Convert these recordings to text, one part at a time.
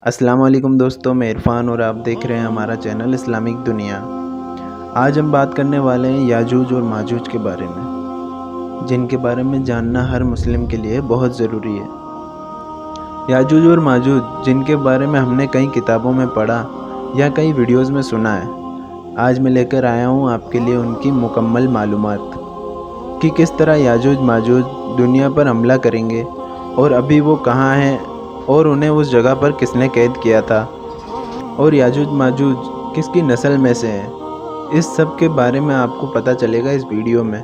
अस्सलाम वालेकुम दोस्तों, मैं इरफान और आप देख रहे हैं हमारा चैनल इस्लामिक दुनिया। आज हम बात करने वाले हैं याजूज और माजूज के बारे में, जिनके बारे में जानना हर मुस्लिम के लिए बहुत ज़रूरी है। याजूज और माजूज, जिनके बारे में हमने कई किताबों में पढ़ा या कई वीडियोस में सुना है, आज मैं लेकर आया हूँ आपके लिए उनकी मुकम्मल मालूमात कि किस तरह याजूज माजूज दुनिया पर हमला करेंगे और अभी वो कहाँ हैं और उन्हें उस जगह पर किसने कैद किया था और याजूज माजूज किसकी नस्ल में से हैं। इस सब के बारे में आपको पता चलेगा इस वीडियो में।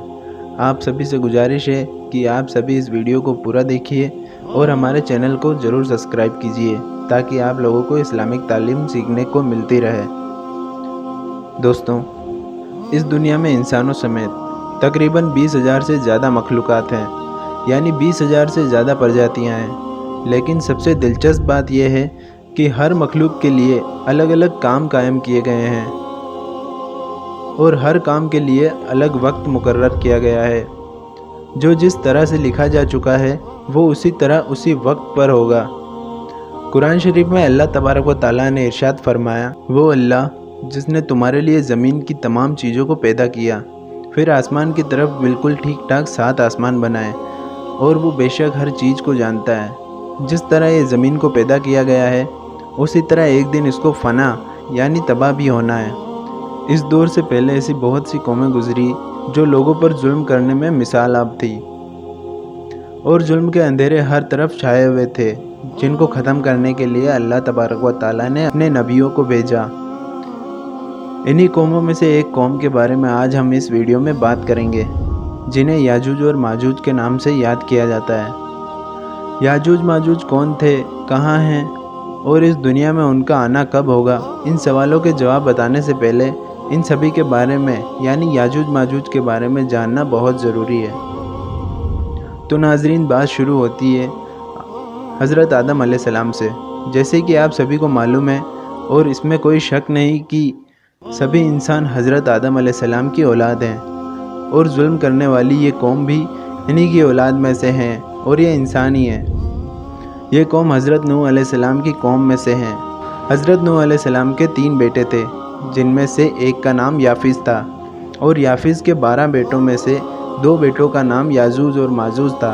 आप सभी से गुजारिश है कि आप सभी इस वीडियो को पूरा देखिए और हमारे चैनल को ज़रूर सब्सक्राइब कीजिए ताकि आप लोगों को इस्लामिक तालीम सीखने को मिलती रहे। दोस्तों, इस दुनिया में इंसानों समेत तकरीबन 20,000 से ज़्यादा मखलूक़ात हैं, यानी 20,000 से ज़्यादा प्रजातियाँ हैं। लेकिन सबसे दिलचस्प बात यह है कि हर मखलूक के लिए अलग अलग काम कायम किए गए हैं और हर काम के लिए अलग वक्त मुकर्रर किया गया है। जो जिस तरह से लिखा जा चुका है वो उसी तरह उसी वक्त पर होगा। कुरान शरीफ में अल्लाह तबारक व तआला ने इरशाद फरमाया, वो अल्लाह जिसने तुम्हारे लिए ज़मीन की तमाम चीज़ों को पैदा किया, फिर आसमान की तरफ बिल्कुल ठीक ठाक 7 आसमान बनाए, और वो बेशक हर चीज़ को जानता है। जिस तरह ये ज़मीन को पैदा किया गया है उसी तरह एक दिन इसको फ़ना यानी तबाह भी होना है। इस दौर से पहले ऐसी बहुत सी कौमें गुजरी जो लोगों पर जुल्म करने में मिसाल आप थी और जुल्म के अंधेरे हर तरफ छाए हुए थे, जिनको ख़त्म करने के लिए अल्लाह तबारक व तआला ने अपने नबियों को भेजा। इन्हीं कौमों में से एक कौम के बारे में आज हम इस वीडियो में बात करेंगे, जिन्हें याजूज और माजूज के नाम से याद किया जाता है। याजूज माजूज कौन थे, कहाँ हैं और इस दुनिया में उनका आना कब होगा, इन सवालों के जवाब बताने से पहले इन सभी के बारे में यानी याजूज माजूज के बारे में जानना बहुत ज़रूरी है। तो नाजरीन, बात शुरू होती है हज़रत आदम अलैहिस्सलाम से। जैसे कि आप सभी को मालूम है और इसमें कोई शक नहीं कि सभी इंसान हज़रत आदम अलैहिस्सलाम की औलाद हैं और जुल्म करने वाली ये कौम भी इन्हीं की औलाद में से हैं और ये इंसान ही हैं। ये कौम हज़रत नूह अलैहिस्सलाम की कौम में से हैं। हज़रत नूह अलैहिस्सलाम के 3 बेटे थे, जिनमें से एक का नाम याफिस था और याफिस के 12 बेटों में से 2 बेटों का नाम याजूज और माजूज था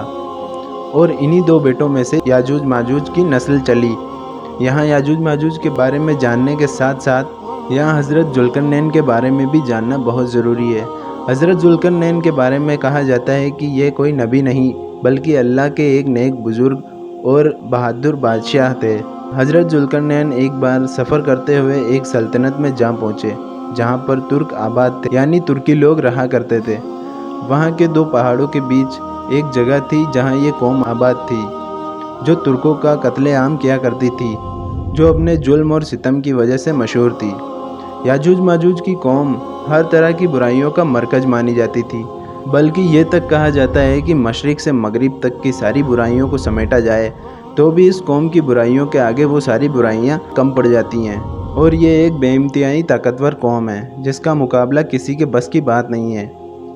और इन्हीं 2 बेटों में से याजूज माजूज की नस्ल चली। यहाँ याजूज माजूज के बारे में जानने के साथ साथ यहाँ हज़रत जुल्करनैन के बारे में भी जानना बहुत ज़रूरी है। हज़रत जुल्करनैन के बारे में कहा जाता है कि ये कोई नबी नहीं बल्कि अल्लाह के एक नेक बुज़ुर्ग और बहादुर बादशाह थे। हज़रत जुल्करनैन एक बार सफ़र करते हुए एक सल्तनत में जा पहुँचे जहाँ पर तुर्क आबाद थे, यानी तुर्की लोग रहा करते थे। वहाँ के 2 पहाड़ों के बीच एक जगह थी जहाँ ये कौम आबाद थी, जो तुर्कों का कत्लेआम किया करती थी, जो अपने जुल्म और सितम की वजह से मशहूर थी। याजूज माजूज की कौम हर तरह की बुराइयों का मरकज़ मानी जाती थी, बल्कि ये तक कहा जाता है कि मशरिक़ से मगरिब तक की सारी बुराइयों को समेटा जाए तो भी इस कौम की बुराइयों के आगे वो सारी बुराइयां कम पड़ जाती हैं। और ये एक बेइंतहाई ताकतवर कौम है जिसका मुकाबला किसी के बस की बात नहीं है।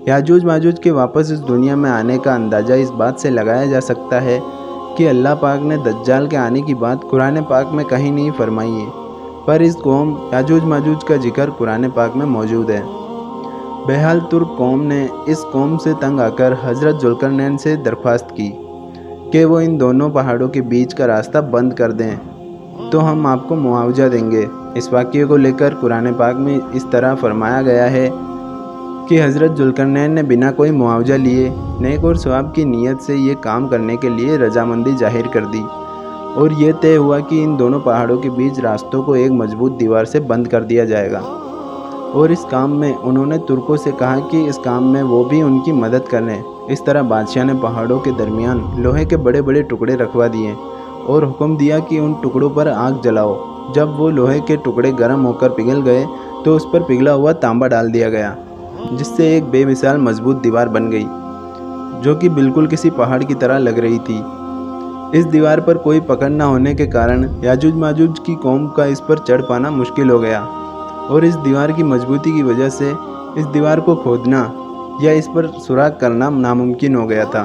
याजूज माजूज के वापस इस दुनिया में आने का अंदाज़ा इस बात से लगाया जा सकता है कि अल्लाह पाक ने दज्जाल के आने की बात कुरान पाक में कहीं नहीं फरमाई है, पर इस कौम याजूज माजूज का जिक्र कुरान पाक में मौजूद है। बहरहाल तुर्क कौम ने इस कौम से तंग आकर हज़रत जुल्करनैन से दरख्वास्त की कि वो इन दोनों पहाड़ों के बीच का रास्ता बंद कर दें तो हम आपको मुआवजा देंगे। इस वाक़ये को लेकर कुरान पाक में इस तरह फरमाया गया है कि हज़रत जुल्करनैन ने बिना कोई मुआवजा लिए नेक और सवाब की नीयत से ये काम करने के लिए रजामंदी जाहिर कर दी और ये तय हुआ कि इन दोनों पहाड़ों के बीच रास्तों को एक मजबूत दीवार से बंद कर दिया जाएगा। और इस काम में उन्होंने तुर्कों से कहा कि इस काम में वो भी उनकी मदद करें। इस तरह बादशाह ने पहाड़ों के दरमियान लोहे के बड़े बड़े टुकड़े रखवा दिए और हुक्म दिया कि उन टुकड़ों पर आग जलाओ। जब वो लोहे के टुकड़े गर्म होकर पिघल गए तो उस पर पिघला हुआ तांबा डाल दिया गया, जिससे एक बेमिसाल मजबूत दीवार बन गई जो कि बिल्कुल किसी पहाड़ की तरह लग रही थी। इस दीवार पर कोई पकड़ न होने के कारण याजूज माजूज की कौम का इस पर चढ़ पाना मुश्किल हो गया और इस दीवार की मजबूती की वजह से इस दीवार को खोदना या इस पर सुराख करना नामुमकिन हो गया था।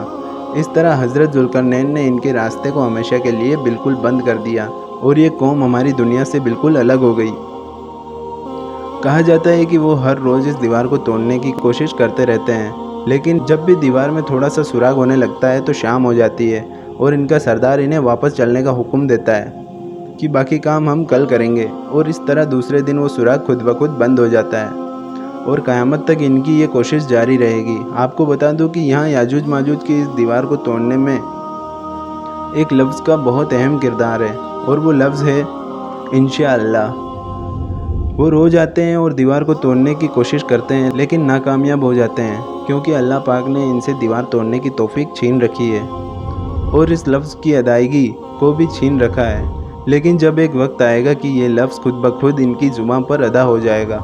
इस तरह हज़रत जुल्करनैन ने इनके रास्ते को हमेशा के लिए बिल्कुल बंद कर दिया اور یہ قوم ہماری دنیا سے بالکل الگ ہو گئی۔ کہا جاتا ہے کہ وہ ہر روز اس دیوار کو توڑنے کی کوشش کرتے رہتے ہیں، لیکن جب بھی دیوار میں تھوڑا سا سراغ ہونے لگتا ہے تو شام ہو جاتی ہے اور ان کا سردار انہیں واپس چلنے کا حکم دیتا ہے کہ باقی کام ہم کل کریں گے، اور اس طرح دوسرے دن وہ سراغ خود بخود بند ہو جاتا ہے اور قیامت تک ان کی یہ کوشش جاری رہے گی۔ آپ کو بتا دوں کہ یہاں یاجوج ماجوج کی اس دیوار کو توڑنے میں ایک لفظ کا بہت اہم کردار ہے، اور وہ لفظ ہے انشاءاللہ۔ وہ روز آتے ہیں اور دیوار کو توڑنے کی کوشش کرتے ہیں، لیکن ناکامیاب ہو جاتے ہیں کیونکہ اللہ پاک نے ان سے دیوار توڑنے کی توفیق چھین رکھی ہے اور اس لفظ کی ادائیگی کو بھی چھین رکھا ہے۔ لیکن جب ایک وقت آئے گا کہ یہ لفظ خود بخود ان کی زبان پر ادا ہو جائے گا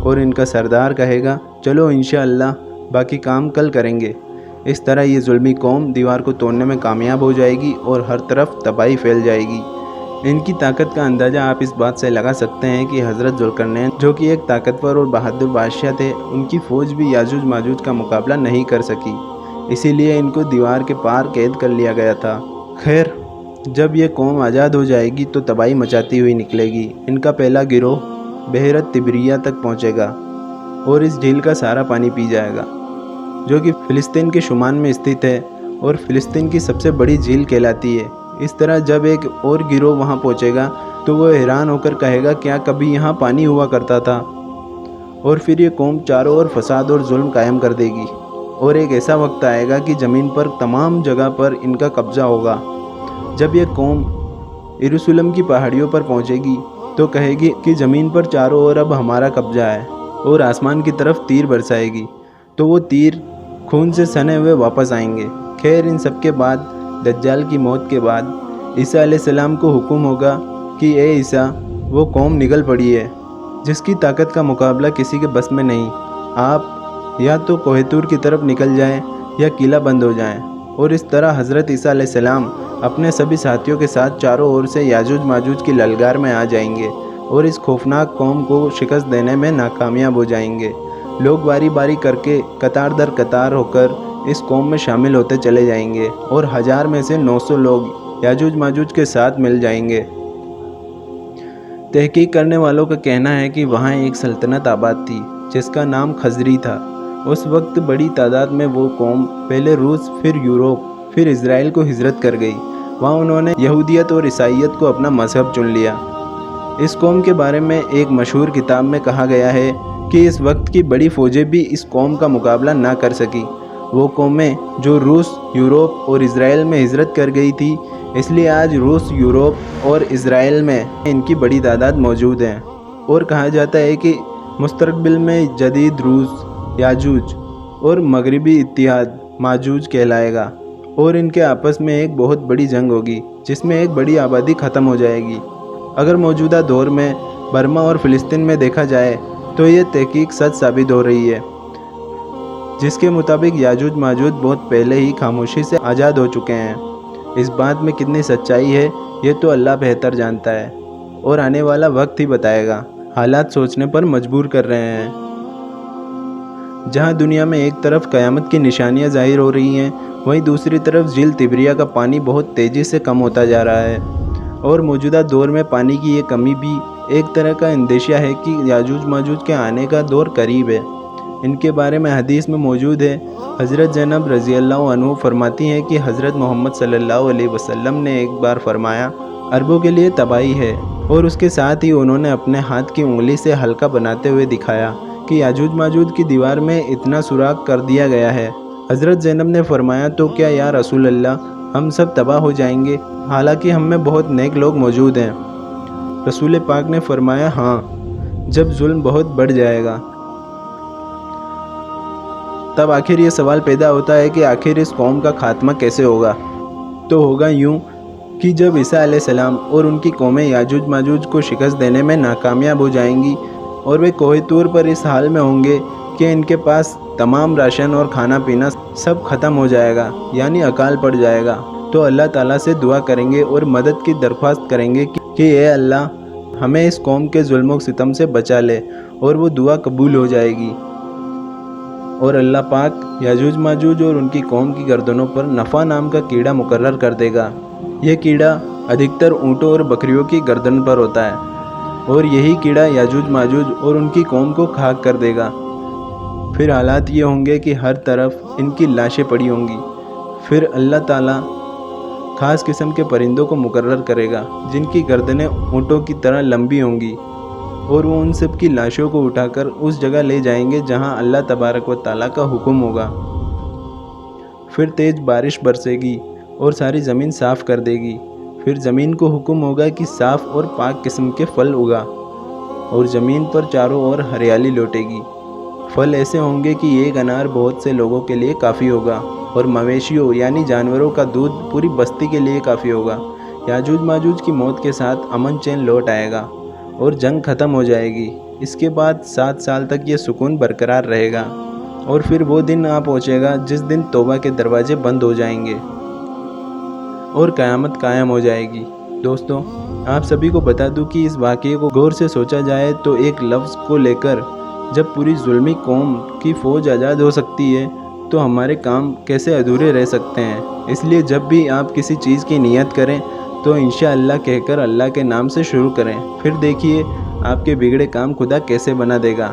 اور ان کا سردار کہے گا چلو انشاءاللہ باقی کام کل کریں گے، اس طرح یہ ظلمی قوم دیوار کو توڑنے میں کامیاب ہو جائے گی اور ہر طرف تباہی پھیل جائے گی۔ ان کی طاقت کا اندازہ آپ اس بات سے لگا سکتے ہیں کہ حضرت ذوالقرنین جو کہ ایک طاقتور اور بہادر بادشاہ تھے، ان کی فوج بھی یاجوج ماجوج کا مقابلہ نہیں کر سکی، اسی لیے ان کو دیوار کے پار قید کر لیا گیا تھا۔ خیر، جب یہ قوم آزاد ہو جائے گی تو تباہی مچاتی ہوئی نکلے گی۔ ان کا پہلا گروہ بحیرہ طبریہ تک پہنچے گا اور اس جھیل کا سارا پانی پی جائے گا، جو کہ فلسطین کے شمال میں استھت ہے اور فلسطین کی سب سے بڑی جھیل کہلاتی ہے۔ اس طرح جب ایک اور گروہ وہاں پہنچے گا تو وہ حیران ہو کر کہے گا کیا کبھی یہاں پانی ہوا کرتا تھا؟ اور پھر یہ قوم چاروں اور فساد اور ظلم قائم کر دے گی، اور ایک ایسا وقت آئے گا کہ زمین پر تمام جگہ پر ان کا قبضہ ہوگا۔ جب یہ قوم یروشلم کی پہاڑیوں پر پہنچے گی تو کہے گی کہ زمین پر چاروں اور اب ہمارا قبضہ ہے، اور آسمان کی طرف تیر برسائے گی تو وہ تیر خون سے سنے ہوئے واپس آئیں گے۔ خیر، ان سب کے بعد دجال کی موت کے بعد عیسیٰ علیہ السلام کو حکم ہوگا کہ اے عیسیٰ، وہ قوم نگل پڑی ہے جس کی طاقت کا مقابلہ کسی کے بس میں نہیں، آپ یا تو کوہ طور کی طرف نکل جائیں یا قلعہ بند ہو جائیں۔ اور اس طرح حضرت عیسیٰ علیہ السلام اپنے سبھی ساتھیوں کے ساتھ چاروں اور سے یاجوج ماجوج کی للکار میں آ جائیں گے اور اس خوفناک قوم کو شکست دینے میں ناکامیاب ہو جائیں گے۔ لوگ باری باری کر کے قطار در قطار ہو کر اس قوم میں شامل ہوتے چلے جائیں گے اور 1000 میں سے 900 لوگ یاجوج ماجوج کے ساتھ مل جائیں گے۔ تحقیق کرنے والوں کا کہنا ہے کہ وہاں ایک سلطنت آباد تھی جس کا نام خزری تھا۔ اس وقت بڑی تعداد میں وہ قوم پہلے روس، پھر یوروپ، پھر اسرائیل کو ہجرت کر گئی۔ وہاں انہوں نے یہودیت اور عیسائیت کو اپنا مذہب چن لیا۔ اس قوم کے بارے میں ایک مشہور کتاب میں کہا گیا ہے کہ اس وقت کی بڑی فوجیں بھی اس قوم کا مقابلہ نہ کر سکی۔ وہ قومیں جو روس، یوروپ اور اسرائیل میں ہجرت کر گئی تھی، اس لیے آج روس، یوروپ اور اسرائیل میں ان کی بڑی تعداد موجود ہے، اور کہا جاتا ہے کہ مستقبل میں جدید روس یاجوج اور مغربی اتحاد ماجوج کہلائے گا، اور ان کے آپس میں ایک بہت بڑی جنگ ہوگی جس میں ایک بڑی آبادی ختم ہو جائے گی۔ اگر موجودہ دور میں برما اور فلسطین میں دیکھا جائے تو یہ تحقیق سچ ثابت ہو رہی ہے، جس کے مطابق یاجوج ماجوج بہت پہلے ہی خاموشی سے آزاد ہو چکے ہیں۔ اس بات میں کتنی سچائی ہے یہ تو اللہ بہتر جانتا ہے، اور آنے والا وقت ہی بتائے گا۔ حالات سوچنے پر مجبور کر رہے ہیں۔ جہاں دنیا میں ایک طرف قیامت کی نشانیاں ظاہر ہو رہی ہیں، وہیں دوسری طرف جھیل طبریہ کا پانی بہت تیزی سے کم ہوتا جا رہا ہے، اور موجودہ دور میں پانی کی یہ کمی بھی ایک طرح کا اندیشہ ہے کہ یاجوج ماجوج کے آنے کا دور قریب ہے۔ ان کے بارے میں حدیث میں موجود ہے، حضرت زینب رضی اللہ عنہ فرماتی ہیں کہ حضرت محمد صلی اللہ علیہ وسلم نے ایک بار فرمایا، عربوں کے لیے تباہی ہے، اور اس کے ساتھ ہی انہوں نے اپنے ہاتھ کی انگلی سے حلقہ بناتے ہوئے دکھایا کہ یاجوج ماجوج کی دیوار میں اتنا سوراخ کر دیا گیا ہے۔ حضرت زینب نے فرمایا، تو کیا یا رسول اللہ ہم سب تباہ ہو جائیں گے، حالانکہ ہم میں بہت نیک لوگ موجود ہیں؟ رسول پاک نے فرمایا، ہاں، جب ظلم بہت بڑھ جائے گا تب آخر یہ سوال پیدا ہوتا ہے کہ آخر اس قوم کا خاتمہ کیسے ہوگا؟ تو ہوگا یوں کہ جب عیسیٰ علیہ السلام اور ان کی قومیں یاجوج ماجوج کو شکست دینے میں ناکامیاب ہو جائیں گی اور وہ کوہ طور پر اس حال میں ہوں گے کہ ان کے پاس تمام راشن اور کھانا پینا سب ختم ہو جائے گا، یعنی اکال پڑ جائے گا، تو اللہ تعالیٰ سے دعا کریں گے اور مدد کی درخواست کریں گے کہ اے اللہ ہمیں اس قوم کے ظلم و ستم سے بچا لے، اور وہ دعا قبول ہو جائے گی، اور اللہ پاک یاجوج ماجوج اور ان کی قوم کی گردنوں پر نفع نام کا کیڑا مقرر کر دے گا۔ یہ کیڑا अधिकतर ऊँटों और बकरियों की गर्दन पर होता है, और यही कीड़ा याजूज माजूज और उनकी कौम को खाक कर देगा। फिर हालात ये होंगे कि हर तरफ इनकी लाशें पड़ी होंगी। फिर अल्लाह ताला ख़ास किस्म के परिंदों को मुकर्रर करेगा जिनकी गर्दनें ऊँटों की तरह लंबी होंगी, और वो उन सब की लाशों को उठाकर उस जगह ले जाएंगे जहां अल्लाह तबारक व ताला का हुक्म होगा। फिर तेज़ बारिश बरसेगी और सारी ज़मीन साफ़ कर देगी। फिर ज़मीन को हुक्म होगा कि साफ़ और पाक किस्म के फल उगा, और ज़मीन पर चारों ओर हरियाली लौटेगी। फल ऐसे होंगे कि एक अनार बहुत से लोगों के लिए काफ़ी होगा, और मवेशियों यानी जानवरों का दूध पूरी बस्ती के लिए काफ़ी होगा। याजूज माजूज की मौत के साथ अमन चैन लौट आएगा और जंग ख़त्म हो जाएगी। इसके बाद 7 साल तक ये सुकून बरकरार रहेगा, और फिर वो दिन आ पहुँचेगा जिस दिन तौबा के दरवाजे बंद हो जाएंगे और क़यामत कायम हो जाएगी। दोस्तों, आप सभी को बता दूं कि इस वाक़ये को गौर से सोचा जाए तो एक लफ्ज़ को लेकर जब पूरी जुल्मी कौम की फ़ौज आज़ाद हो सकती है तो हमारे काम कैसे अधूरे रह सकते हैं। इसलिए जब भी आप किसी चीज़ की नियत करें तो इंशाअल्लाह कहकर अल्लाह के नाम से शुरू करें, फिर देखिए आपके बिगड़े काम खुदा कैसे बना देगा।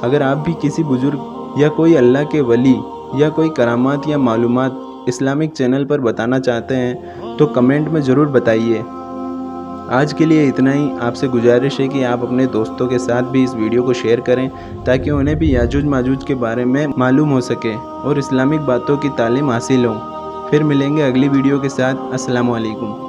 अगर आप भी किसी बुज़ुर्ग या कोई अल्लाह के वली या कोई करामात या मालूमात इस्लामिक चैनल पर बताना चाहते हैं तो कमेंट में ज़रूर बताइए। आज के लिए इतना ही। आपसे गुजारिश है कि आप अपने दोस्तों के साथ भी इस वीडियो को शेयर करें ताकि उन्हें भी याजूज माजूज के बारे में मालूम हो सके और इस्लामिक बातों की तालीम हासिल हो। फिर मिलेंगे अगली वीडियो के साथ। अस्सलामु अलैकुम।